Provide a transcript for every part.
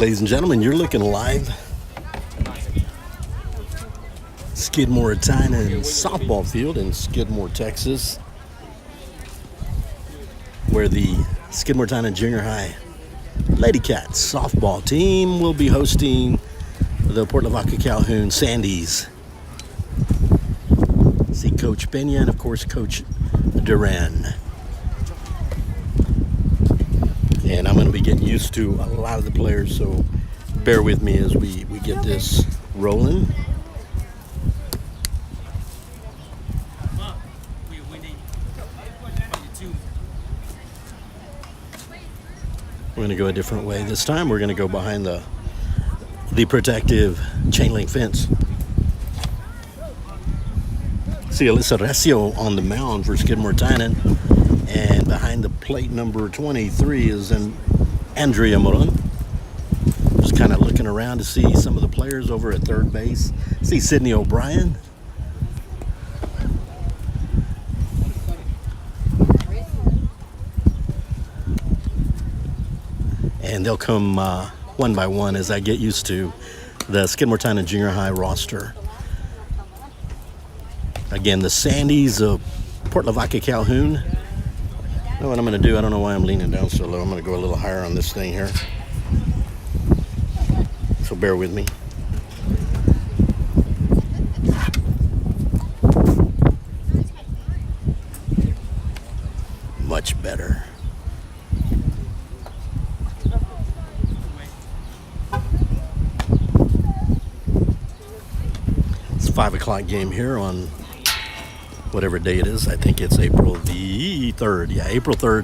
Ladies and gentlemen, you're looking live. Skidmore-Tynan softball field in Skidmore, Texas, where the Skidmore-Tynan Junior High Lady Cats softball team will be hosting the Port Lavaca Calhoun Sandies. See Coach Pena and, of course, Coach Duran. And I'm going to be getting used to a lot of the players, so bear with me as we get this rolling. We're going to go a different way. This time we're going to go behind the protective chain link fence. See Alyssa Recio on the mound for Skidmore-Tynan. And behind the plate number 23 is Andrea Moron. Just kind of looking around to see some of the players over at third base. See Sydney O'Brien. And they'll come one by one as I get used to the Skidmore-Tynan Junior High roster. Again, the Sandies of Port Lavaca Calhoun. Know what I'm going to do? I don't know why I'm leaning down so low. I'm going to go a little higher on this thing here. So bear with me. Much better. It's a 5 o'clock game here on whatever day it is. I think it's April the 3rd. Yeah, April 3rd,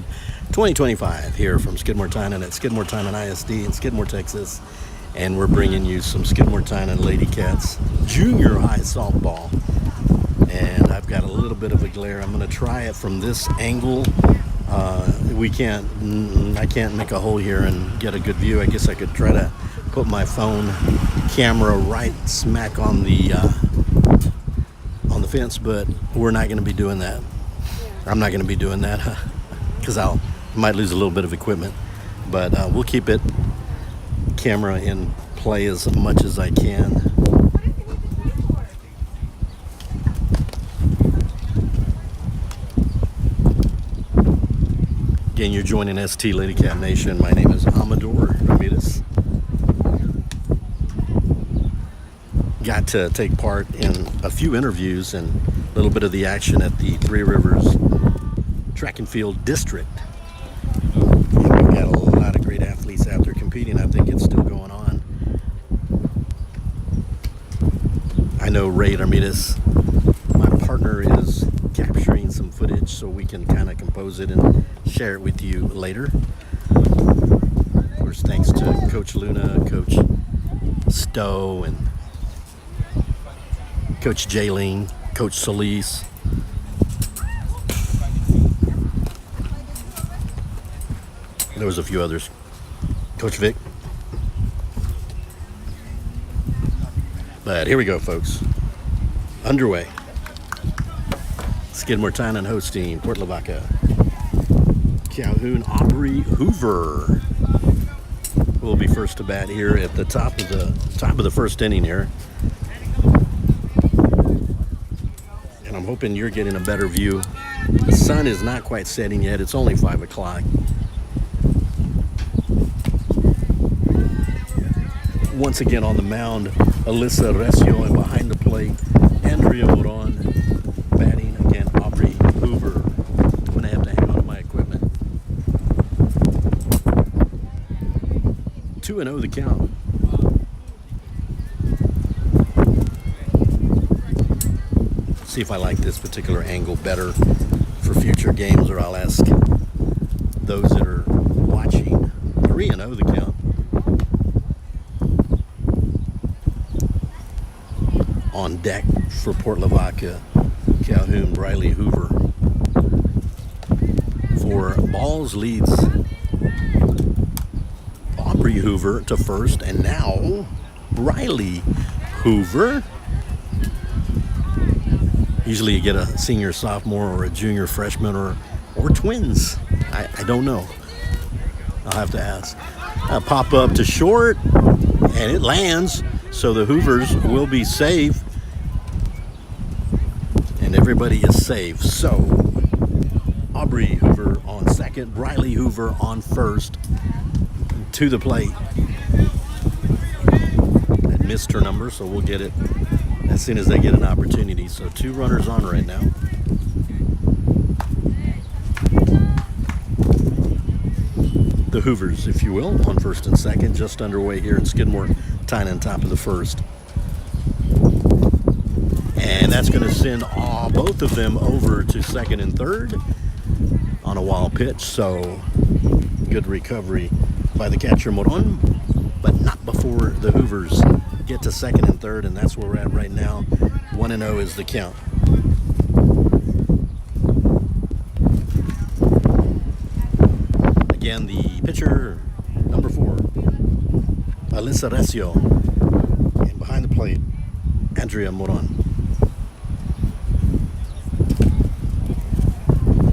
2025 here from Skidmore-Tynan at Skidmore-Tynan ISD in Skidmore, Texas. And we're bringing you some Skidmore-Tynan Lady Cats junior high softball. And I've got a little bit of a glare. I'm going to try it from this angle. I can't make a hole here and get a good view. I guess I could try to put my phone camera right smack on the fence, but we're not going to be doing that. I'm not going to be doing that because I might lose a little bit of equipment, but we'll keep it camera in play as much as I can. Again, you're joining ST Lady Cat Nation. My name is Amador Ramirez. Got to take part in a few interviews and a little bit of the action at the Three Rivers Track and Field District. And we've got a lot of great athletes out there competing. I think it's still going on. I know Ray Ramirez, my partner, is capturing some footage so we can kind of compose it and share it with you later. Of course, thanks to Coach Luna, Coach Stowe, and Coach Jaylene, Coach Solis. There was a few others. Coach Vic. But here we go, folks. Underway. Skidmore-Tynan hosting Port Lavaca Calhoun. Aubrey Hoover will be first to bat here at the top of the first inning here. I'm hoping you're getting a better view. The sun is not quite setting yet. It's only 5 o'clock. Once again on the mound, Alyssa Recio, and behind the plate, Andrea Moron. Batting again, Aubrey Hoover. I'm going to have to hang on to my equipment. 2-0 the count. See if I like this particular angle better for future games, or I'll ask those that are watching. 3-0 the count. On deck for Port Lavaca Calhoun, Briley Hoover. For balls leads Aubrey Hoover to first, and now Briley Hoover. Usually you get a senior, sophomore, or a junior, freshman, or twins. I don't know. I'll have to ask. A pop up to short, and it lands. So the Hoovers will be safe. And everybody is safe. So Aubrey Hoover on second, Briley Hoover on first. To the plate. That missed her number, so we'll get it as soon as they get an opportunity. So 2 runners on right now. The Hoovers, if you will, on first and second, just underway here at Skidmore-Tynan, top of the first. And that's going to send both of them over to second and third on a wild pitch. So good recovery by the catcher Moron, but not before the Hoovers get to second and third, and that's where we're at right now. 1-0 is the count. Again, the pitcher, number 4, Alyssa Recio, and behind the plate, Andrea Moron.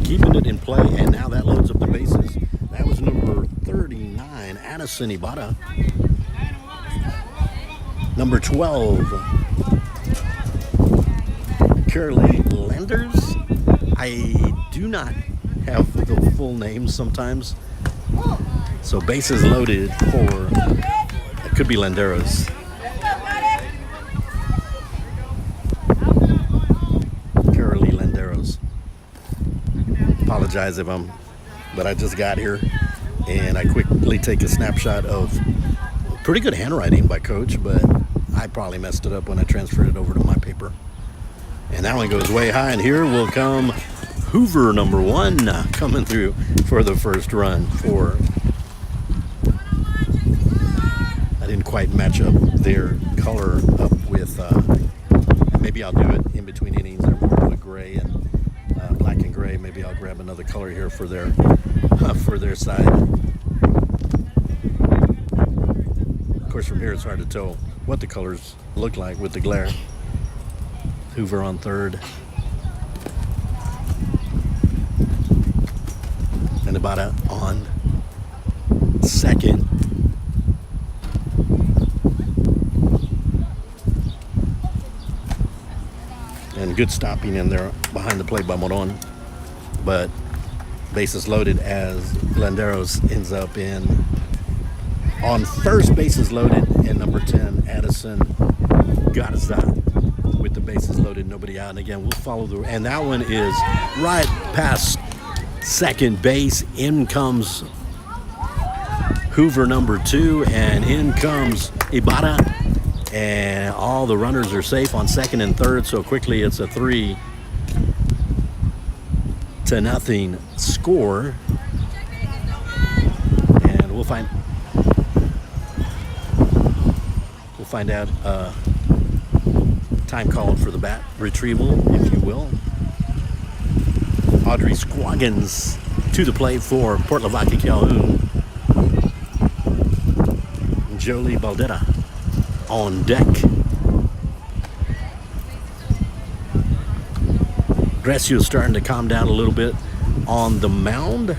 Keeping it in play, and now that loads up the bases. That was number 39, Addison Ibarra. Number 12, Curly Landers. I do not have the full name sometimes. So bases loaded for, it could be Landeros. Curly Landeros. Apologize but I just got here and I quickly take a snapshot of pretty good handwriting by Coach, but I probably messed it up when I transferred it over to my paper. And that one goes way high, and here will come Hoover, number 1, coming through for the first run. I didn't quite match up their color up with, maybe I'll do it in between innings. They're more of a gray and black and gray. Maybe I'll grab another color here for their side. Of course, from here it's hard to tell what the colors look like with the glare. Hoover on third. And Ibarra on second. And good stopping in there behind the plate by Moron. But bases loaded as Landeros ends up on first, bases loaded, and number 10, Addison Garza with the bases loaded, nobody out. And again, we'll follow and that one is right past second base. In comes Hoover, number 2, and in comes Ibarra. And all the runners are safe on second and third, so quickly it's a 3-0 score. And we'll find out time called for the bat retrieval, if you will. Audrey Squaggins to the plate for Port Lavaca Calhoun. Jolie Baldetta on deck. Grecio's starting to calm down a little bit on the mound.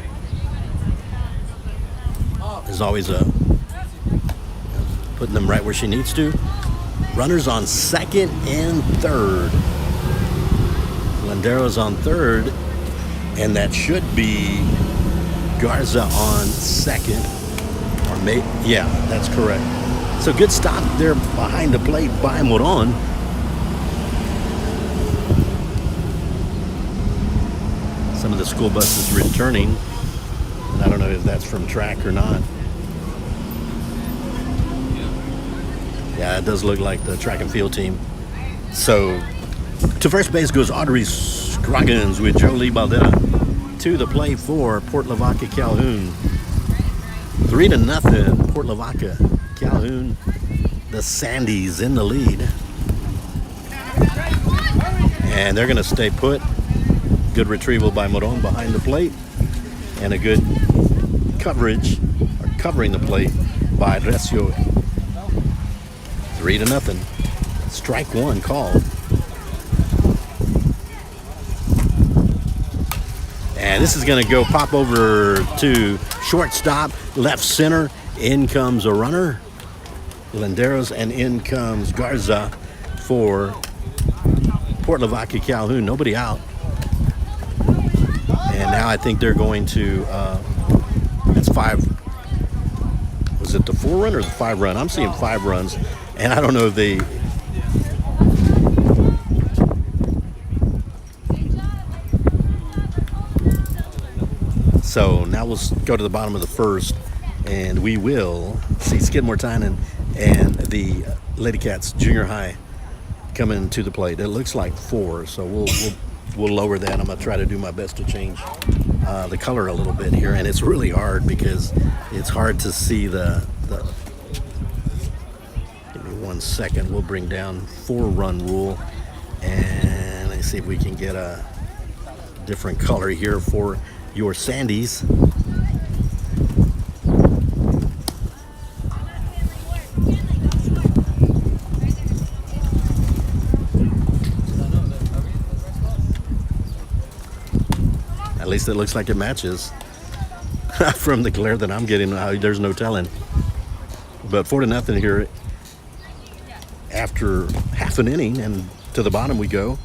There's always putting them right where she needs to. Runners on second and third. Landeros on third, and that should be Garza on second. Yeah, that's correct. So good stop there behind the plate by Moron. Some of the school buses returning, and I don't know if that's from track or not. Yeah, it does look like the track and field team. So to first base goes Audrey Scroggins with Jolie Baldetta. To the plate for Port Lavaca Calhoun. 3-0, Port Lavaca Calhoun. The Sandies in the lead. And they're going to stay put. Good retrieval by Moron behind the plate. And a good coverage, or covering the plate, by Recio. 3-0. Strike one called. And this is going to go pop over to shortstop, left center, In comes a runner, Landeros, and in comes Garza for Port Lavaca Calhoun. Nobody out. And now I think they're going to, that's 5. Was it the 4 run or the 5 run? I'm seeing 5 runs. And I don't know if they, so now we'll go to the bottom of the first, and we will see Skidmore-Tynan and the Lady Cats Junior High coming to the plate. It looks like 4, so we'll lower that. I'm gonna try to do my best to change the color a little bit here, and it's really hard because it's hard to see the. Give me 1 second. We'll bring down 4-run rule, and let's see if we can get a different color here for your Sandies. At least it looks like it matches. From the glare that I'm getting, there's no telling. But 4-0 here after half an inning, and to the bottom we go.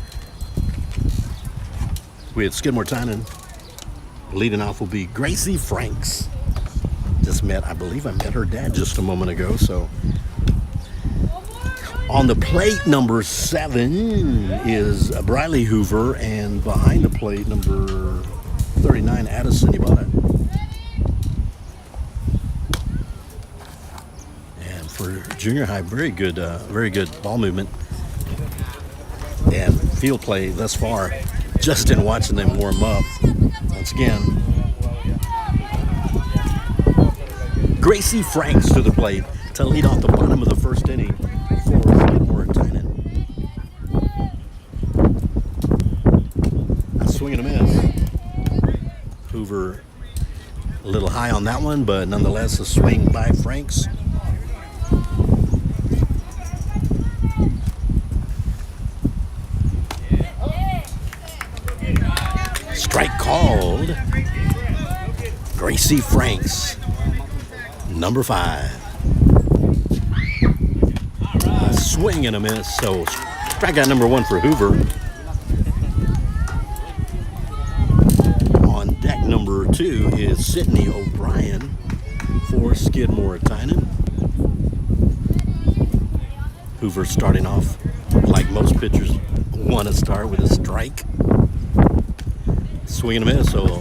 We had Skidmore-Tynan. Leading off will be Gracie Franks. I believe I met her dad just a moment ago. So on the plate, number 7 is Briley Hoover, and behind the plate, number 39, Addison Ibarra. And for junior high, very good ball movement and field play thus far, just in watching them warm up. Once again, Gracie Franks to the plate to lead off the bottom of the first inning for Skidmore-Tynan. A swing and a miss. Hoover a little high on that one, but nonetheless a swing by Franks. Strike called. Gracie Franks, number 5. A swing and a miss. So strikeout number 1 for Hoover. On deck number 2 is Sydney O'Brien for Skidmore-Tynan. Hoover starting off like most pitchers want to start, with a strike. Swing and a miss, so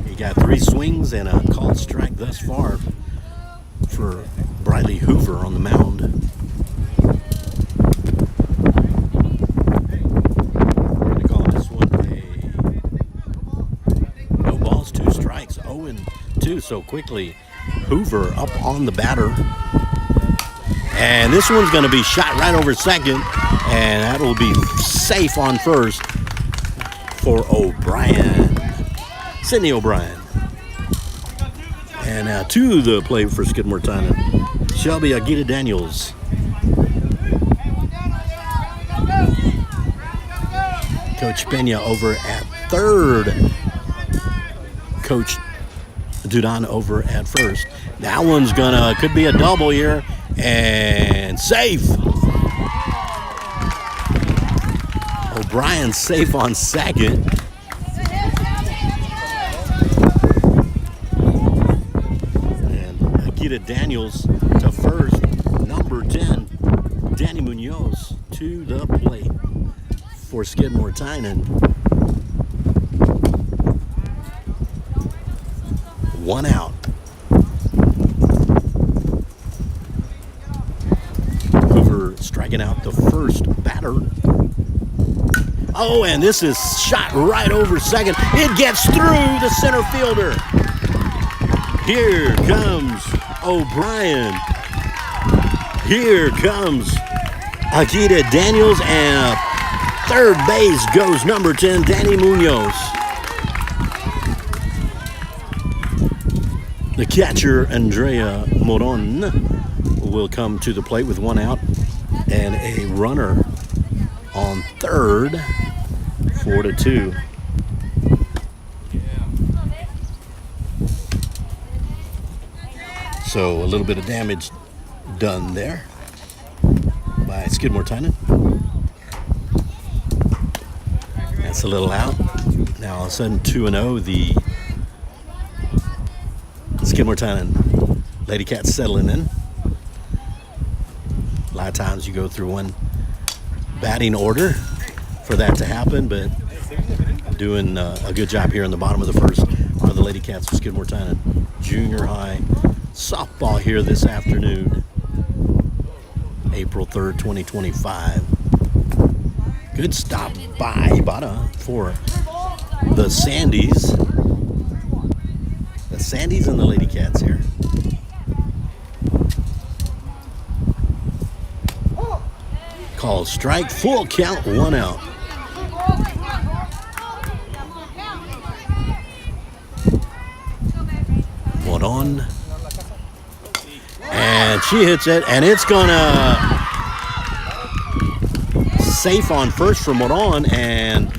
he got 3 swings and a called strike thus far for Briley Hoover on the mound. We're going to call this one a no balls, 2 strikes, 0-2. So quickly, Hoover up on the batter. And this one's going to be shot right over second, and that will be safe on first for O'Brien, Sydney O'Brien. And now to the plate for Skidmore-Tynan, Shelby Aguita Daniels. Coach Pena over at third. Coach Dudan over at first. That one's could be a double here, and safe. O'Brien safe on second. And Aguita Daniels to first. Number 10, Danny Munoz to the plate for Skidmore-Tynan. 1 out. Hoover striking out the first batter. Oh, and this is shot right over second. It gets through the center fielder. Here comes O'Brien. Here comes Aguita Daniels, and third base goes number 10, Danny Munoz. The catcher, Andrea Moron, will come to the plate with 1 out and a runner on third, 4-2. So a little bit of damage done there by Skidmore-Tynan. That's a little out. Now all of a sudden 2-0. The Skidmore-Tynan Lady Cats settling in. A lot of times you go through one batting order for that to happen, but doing a good job here in the bottom of the first are the Lady Cats of Skidmore-Tynan Junior High softball here this afternoon, April 3rd, 2025. Good stop by Ibarra for the Sandies. The Sandies and the Lady Cats here. Call strike, full count, 1 out. One on. And she hits it, and it's gonna safe on first from Moron, and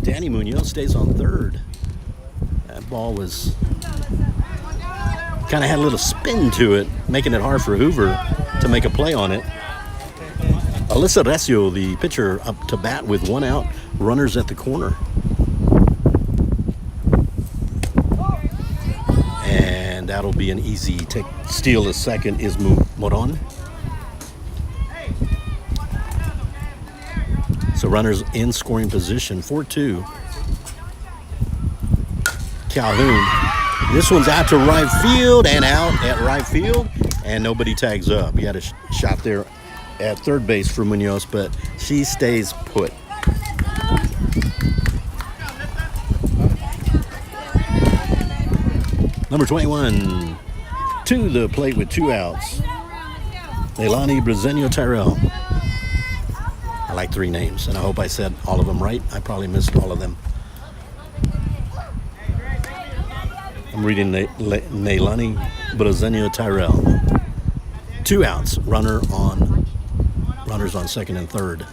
Danny Munoz stays on third. That ball was kind of had a little spin to it, making it hard for Hoover to make a play on it. Alyssa Recio, the pitcher, up to bat with 1 out, runners at the corner. And that'll be an easy take. Steal the second is Moron. So runners in scoring position, 4-2. Calhoun. This one's out to right field and out at right field, and nobody tags up. You had a shot there at third base for Munoz, but she stays put. Number 21 to the plate with 2 outs. Leilani Brazenio-Tyrell. I like 3 names, and I hope I said all of them right. I probably missed all of them. I'm reading Leilani Brazenio-Tyrell. 2 outs, runners on second and third.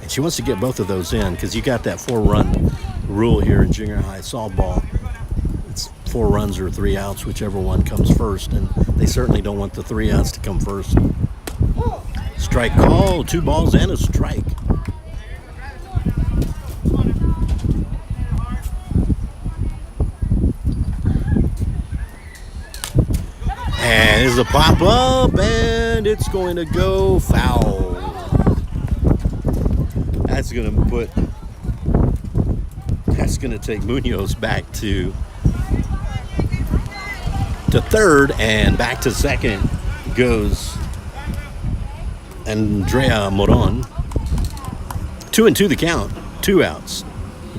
And she wants to get both of those in because you got that 4-run rule here in junior high softball. It's 4 runs or 3 outs, whichever one comes first, and they certainly don't want the 3 outs to come first. Strike call, 2 balls and a strike. And there's a pop up, and it's going to go foul. That's going to take Munoz back to third, and back to second goes Andrea Moron. 2-2 the count, 2 outs.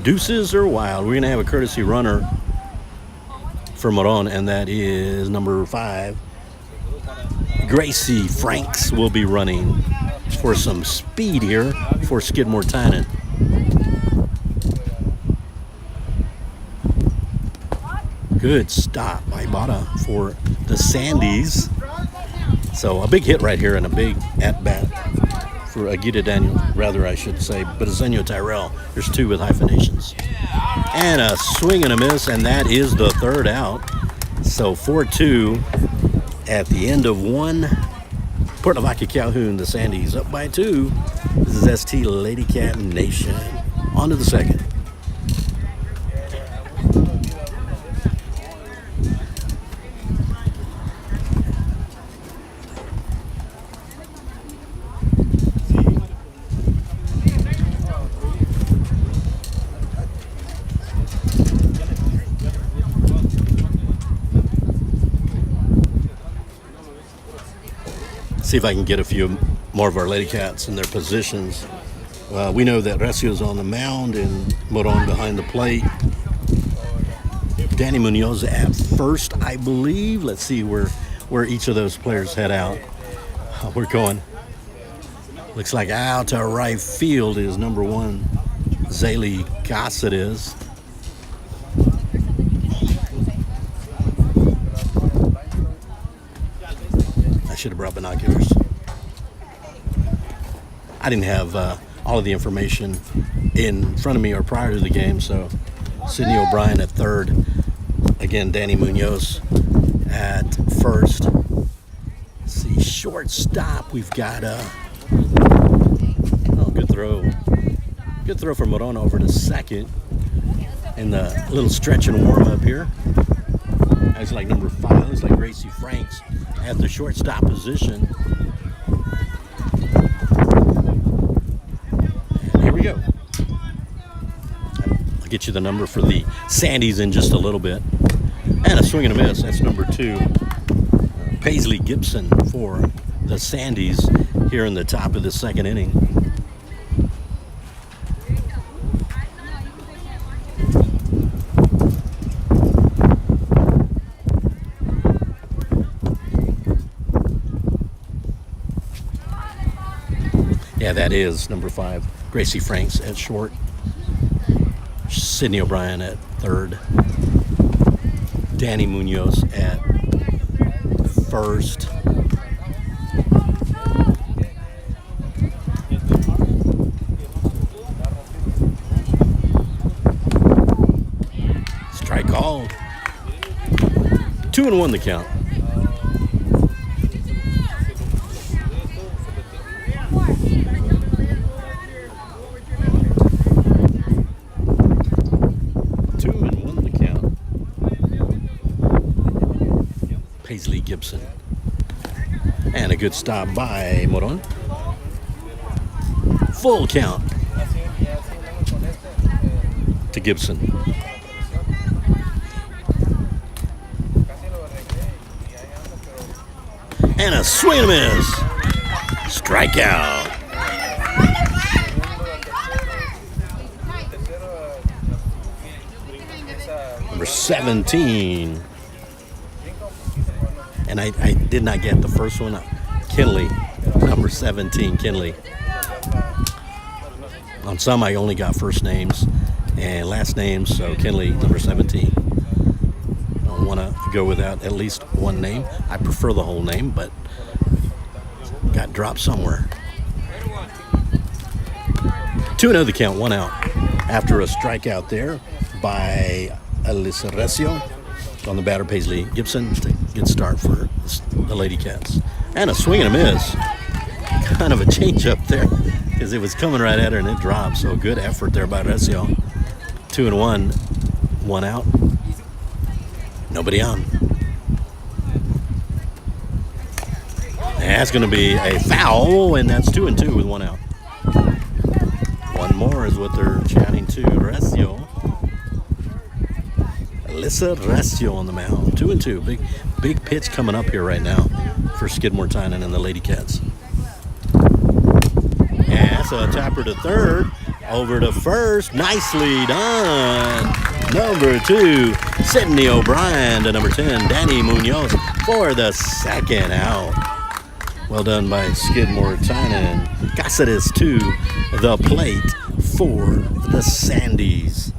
Deuces are wild. We're going to have a courtesy runner for Moron, and that is number 5. Gracie Franks will be running for some speed here for Skidmore-Tynan. Good stop by Bada for the Sandies. So a big hit right here and a big at-bat for Agita Daniel, rather I should say, but Brazenio-Tyrell. There's 2 with hyphenations. And a swing and a miss, and that is the 3rd out. So 4-2 at the end of 1. Port Lavaca Calhoun, the Sandies, up by 2. This is ST Lady Cat Nation. On to the second. See if I can get a few more of our Lady Cats in their positions. We know that Recio's on the mound and Moron behind the plate. Danny Munoz at first, I believe. Let's see where each of those players head out. We're going. Looks like out to right field is number 1, Zaylee Gossett is. I should have brought binoculars. I didn't have all of the information in front of me or prior to the game, so Sidney O'Brien at third. Again, Danny Munoz at first. Let's see, shortstop. We've got good throw. Good throw from Morona over to second. And the little stretch and warm up here. That's like number 5. Looks like Gracie Franks at the shortstop position. And here we go. I'll get you the number for the Sandies in just a little bit. And a swing and a miss. That's number 2. Paisley Gibson for the Sandies here in the top of the second inning. Yeah, that is number 5. Gracie Franks at short. Sidney O'Brien at third. Danny Munoz at first. Strike called. 2-1 the count. Paisley Gibson. And a good stop by Moron. Full count to Gibson. And a swing and a miss. Strikeout. Number 17. And I did not get the first one. Kinley, number 17, Kinley. On some, I only got first names and last names, so Kinley, number 17. I don't want to go without at least one name. I prefer the whole name, but got dropped somewhere. 2-0 the count, 1 out. After a strikeout there by Alyssa Recio. On the batter, Paisley Gibson. Good start for the Lady Cats. And a swing and a miss. Kind of a change up there because it was coming right at her and it dropped. So good effort there by Recio. 2-1, 1 out. Nobody on. And that's going to be a foul, and that's 2-2 with 1 out. One more is what they're chanting to Recio. Alyssa Recio on the mound. 2-2. Big pitch coming up here right now for Skidmore-Tynan and the Lady Cats. And that's a tapper to third. Over to first. Nicely done. Number 2, Sidney O'Brien to number 10, Danny Munoz for the second out. Well done by Skidmore-Tynan. Cáceres to the plate for the Sandies.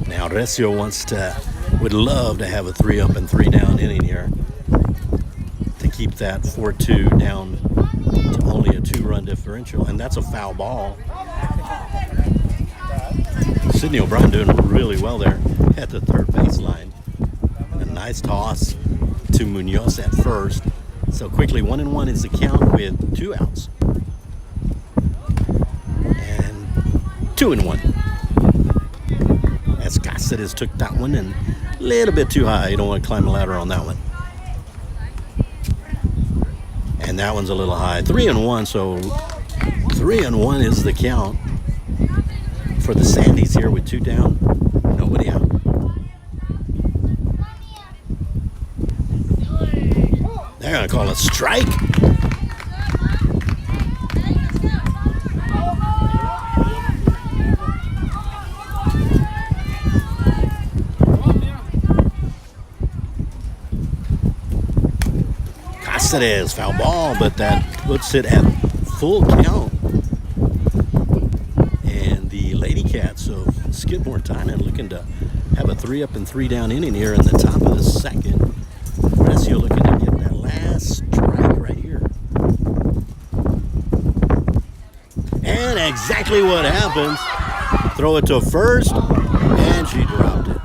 Now Recio would love to have a 3-up and 3-down inning here to keep that 4-2 down to only a 2-run differential, and that's a foul ball. Sidney O'Brien doing really well there at the third baseline. A nice toss to Munoz at first. So quickly, 1-1 is the count with 2 outs. And 2-1. As Cáceres took that one and a little bit too high. You don't want to climb the ladder on that one. And that one's a little high. 3-1, so 3-1 is the count for the Sandies here with 2 down, nobody out. They're going to call a strike. Cáceres, foul ball, but that puts it at full count. And the Lady Cats of Skidmore-Tynan looking to have a 3-up and 3-down inning here in the top of the second. Recio looking to get that last strike right here. And exactly what happens. Throw it to first, and she dropped it.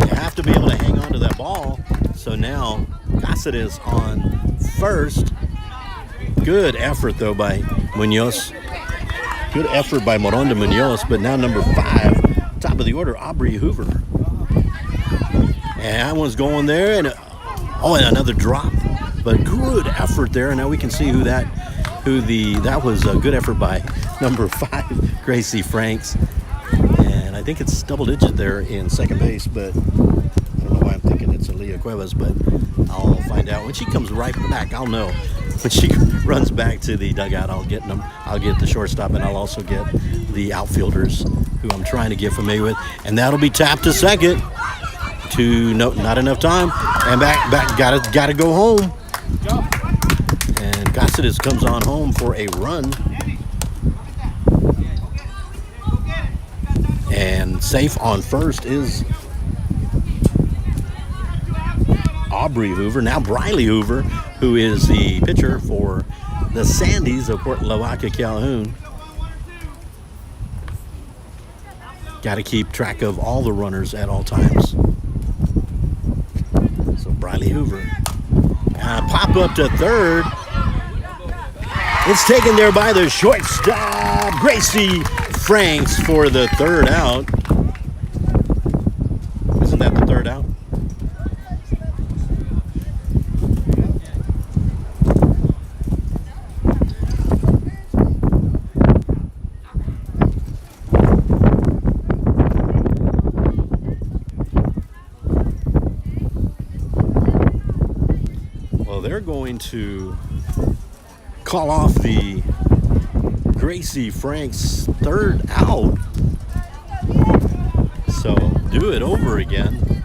You have to be able to hang on to that ball. So now Cáceres on first. Good effort, though, by Munoz. Good effort by Morón de Munoz, but now number 5, top of the order, Aubrey Hoover. And that one's going there, and another drop. But good effort there. Now we can see that was a good effort by number 5, Gracie Franks. And I think it's double digit there in second base, but I don't know why I'm thinking it's Aaliyah Cuevas, but I'll find out. When she comes right back, I'll know. When she runs back to the dugout, I'll get the shortstop, and I'll also get the outfielders who I'm trying to get familiar with. And that'll be tapped to second. Not enough time. And back gotta go home. And Cáceres comes on home for a run. And safe on first is Aubrey Hoover. Now Briley Hoover, who is the pitcher for the Sandies of Port Lavaca, Calhoun. Got to keep track of all the runners at all times. So Briley Hoover. Pop up to third. It's taken there by the shortstop, Gracie Franks, for the third out. Isn't that the third out? They're going to call off the Gracie Franks third out. So do it over again.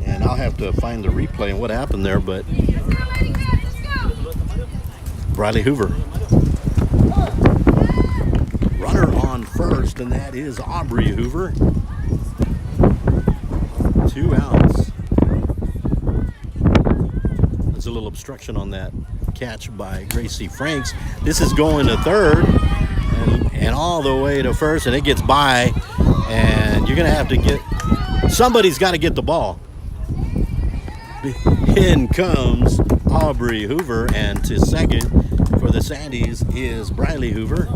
And I'll have to find the replay and what happened there, but Briley Hoover. Runner on first, and that is Aubrey Hoover. 2 outs. A little obstruction on that catch by Gracie Franks. This is going to third and all the way to first, and it gets by, and you're gonna have to somebody's got to get the ball. In comes Aubrey Hoover, and to second for the Sandies is Briley Hoover.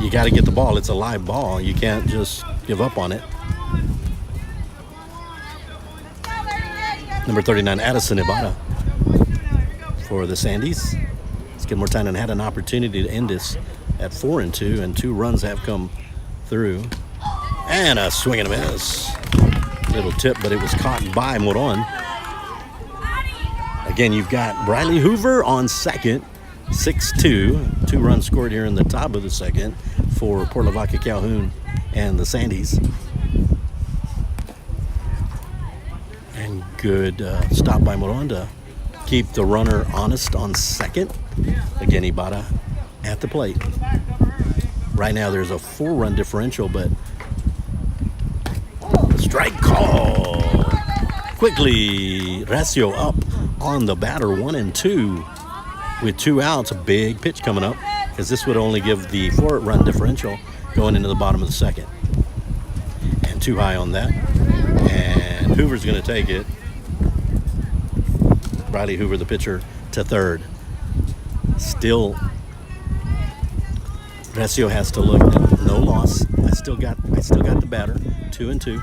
You got to get the ball. It's a live ball. You can't just give up on it. Number 39, Addison Ibarra for the Sandies. Skidmore-Tynan had an opportunity to end this at 4-2, and 2 runs have come through. And a swing and a miss. Little tip, but it was caught by Morón. Again, you've got Briley Hoover on second, 6-2. 2 runs scored here in the top of the second for Port Lavaca, Calhoun, and the Sandies. And good stop by Morón to keep the runner honest on second. Again, Ibarra at the plate. Right now there's a 4-run differential, but strike call. Quickly, Recio up on the batter, 1-2 with 2 outs. A big pitch coming up, because this would only give the 4-run differential going into the bottom of the second. And too high on that. And Hoover's going to take it. Briley Hoover, the pitcher, to third. Still, Recio has to look at no loss. I still got the batter, 2-2.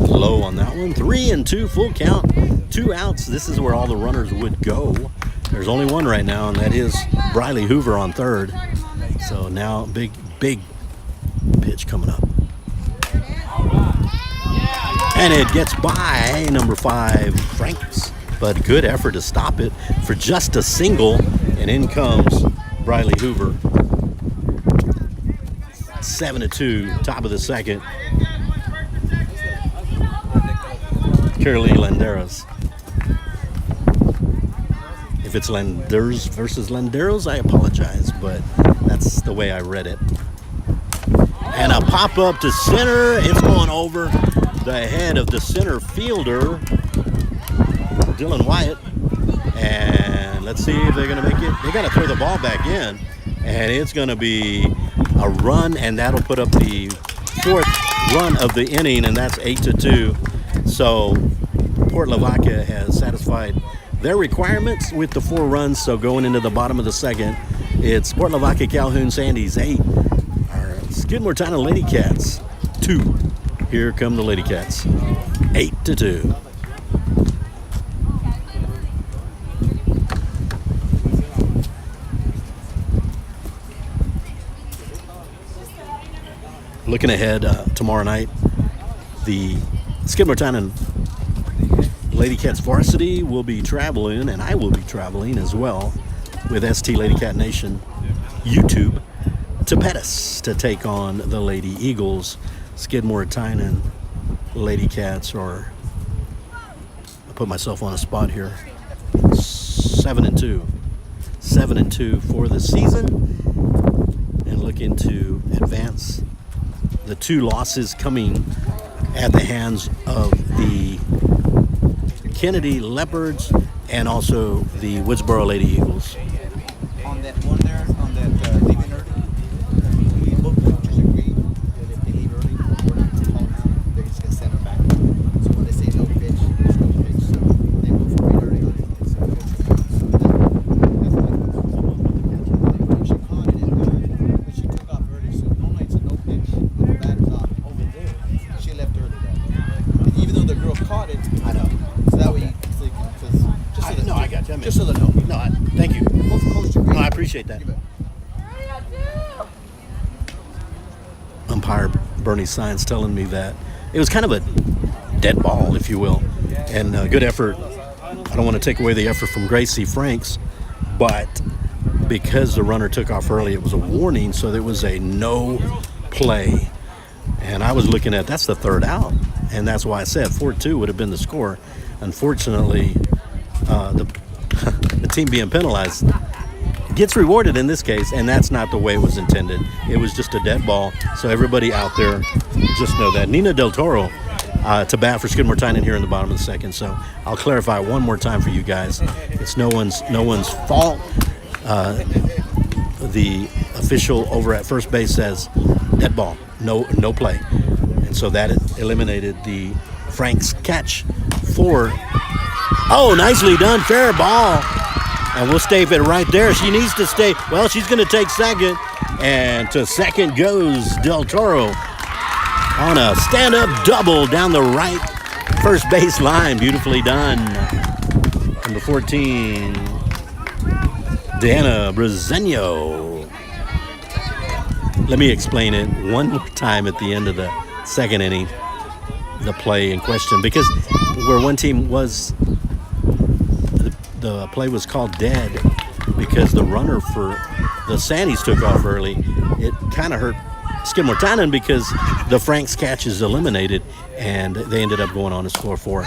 Low on that one, 3-2, full count, 2 outs. This is where all the runners would go. There's only one right now, and that is Briley Hoover on third. So now big pitch coming up. And it gets by number 5, Franks. But good effort to stop it for just a single. And in comes Briley Hoover. 7-2, top of the second. Curly Landeros. If it's Landers versus Landeros, I apologize, but that's the way I read it. And a pop up to center. It's going over the head of the center fielder, Dylan Wyatt. And let's see if they're going to make it. They got to throw the ball back in. And it's going to be a run, and that'll put up the 4th run of the inning, and that's 8-2. So Port Lavaca has satisfied their requirements with the 4 runs. So going into the bottom of the 2nd, it's Port Lavaca Calhoun Sandies 8, our Skidmore-Tynan Lady Cats 2. Here come the Lady Cats, 8-2. Looking ahead, tomorrow night, the Skidmore-Tynan Lady Cats varsity will be traveling, and I will be traveling as well with ST Lady Cat Nation YouTube to Pettis to take on the Lady Eagles. Skidmore-Tynan Lady Cats are, I'll put myself on a spot here, 7-2. 7-2 for the season, and looking to advance. The 2 losses coming at the hands of the Kennedy Leopards and also the Woodsboro Lady Eagles. On that one there, on that leaving early, we both coaches agreed that if they leave early, we're not going to call now. They're just going to send them back. So when they say no pitch, there's no pitch. So they move from early on. It's a good. So that's what she caught it in time, but she took off early. So normally it's a no pitch, but the batter's off over there. She left early that day. And even though the girl caught it, I know. so that way, No, I got you. Just so they know. No, thank you. Both coaches agree. No, I appreciate that. Umpire Bernie Sines telling me that it was kind of a dead ball, if you will, and good effort. I don't want to take away the effort from Gracie Franks, but because the runner took off early, it was a warning, so there was a no play. And I was looking at, that's the 3rd out, and that's why I said 4-2 would have been the score. Unfortunately, the team being penalized gets rewarded in this case, and that's not the way it was intended. It was just a dead ball, so everybody out there just know that. Nina Del Toro to bat for Skidmore-Tynan here in the bottom of the 2nd, so I'll clarify one more time for you guys. It's no one's fault. The official over at first base says dead ball, no play, and so that eliminated the Frank's catch for. Oh, nicely done, fair ball. And we'll stave it right there. She needs to stay. Well, she's going to take second. And to second goes Del Toro on a stand-up double down the right first base line. Beautifully done. Number 14, Deanna Brezeño. Let me explain it one more time at the end of the 2nd inning, the play in question. Because where one team was... The play was called dead because the runner for the Sandies took off early. It kind of hurt Skidmore-Tynan because the Frank's catch is eliminated, and they ended up going on to score 4.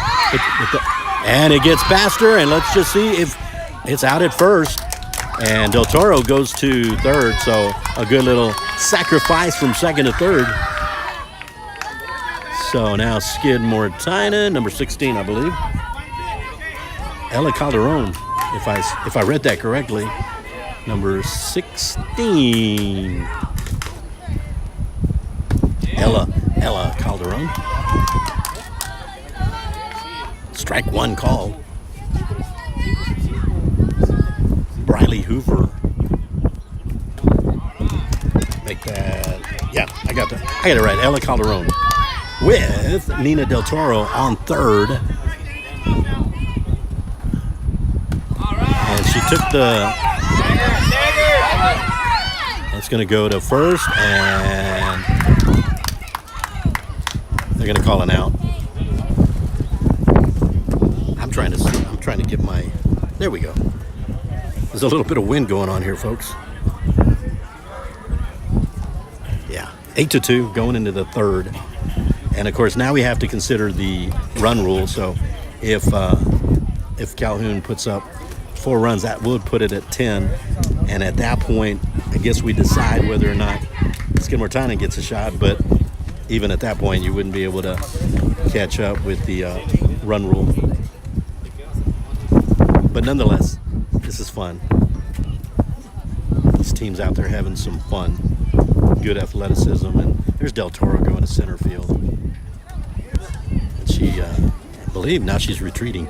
And it gets past her, and let's just see if it's out at first. And Del Toro goes to 3rd, so a good little sacrifice from 2nd to 3rd. So now Skidmore-Tynan, number 16, I believe. Ella Calderon, if I read that correctly, number 16. Ella Calderon. Strike 1 called. Briley Hoover. Make that. Yeah, I got it right. Ella Calderon with Nina Del Toro on 3rd. And she took it's going to go to 1st, and they're going to call an out. I'm trying to get my, there we go. There's a little bit of wind going on here, folks. Yeah, 8-2 going into the 3rd. And of course, now we have to consider the run rule. So if Calhoun puts up 4 runs, that would put it at 10. And at that point, I guess we decide whether or not Skidmore-Tynan gets a shot. But even at that point, you wouldn't be able to catch up with the run rule. But nonetheless, this is fun. These teams out there having some fun. Good athleticism. And there's Del Toro going to center field. And she, I believe now she's retreating.